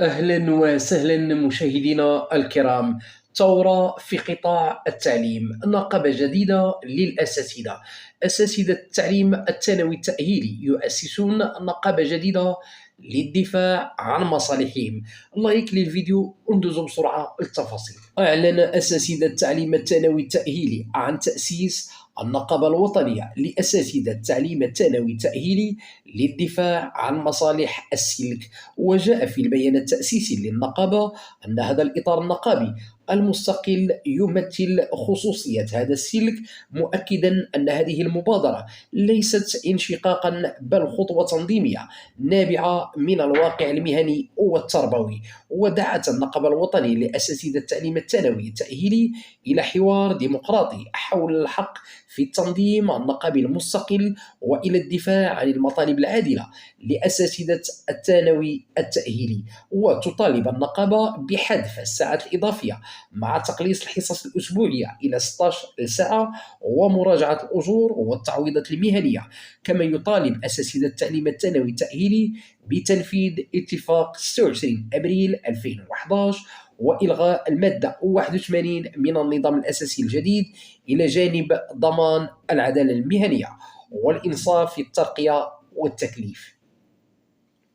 أهلا وسهلا مشاهدينا الكرام. ثورة في قطاع التعليم، نقابة جديدة للأساتذة. أساتذة التعليم الثانوي التأهيلي يؤسسون نقابة جديدة للدفاع عن مصالحهم. لايك للفيديو وندوز بسرعة للتفاصيل. أعلن أساتذة التعليم الثانوي التأهيلي عن تأسيس النقابة الوطنية لأساتذة التعليم الثانوي التأهيلي للدفاع عن مصالح السلك. وجاء في البيان التأسيسي للنقابة أن هذا الإطار النقابي المستقل يمثل خصوصية هذا السلك، مؤكدا أن هذه المبادرة ليست انشقاقا بل خطوة تنظيمية نابعة من الواقع المهني والتربوي. ودعت النقابة الوطني لأساتذة التعليم الثانوي التأهيلي إلى حوار ديمقراطي حول الحق في التنظيم النقابي المستقل، وإلى الدفاع عن المطالب العادلة لأساتذة الثانوي التأهيلي. وتطالب النقابة بحذف الساعات الإضافية مع تقليص الحصص الأسبوعية إلى 16 ساعة، ومراجعة الأجور والتعويضات المهنية. كما يطالب أساتذة التعليم الثانوي التأهيلي بتنفيذ اتفاق 26 أبريل 2011 وإلغاء المادة 81 من النظام الأساسي الجديد، إلى جانب ضمان العدالة المهنية والإنصاف في الترقية والتكليف.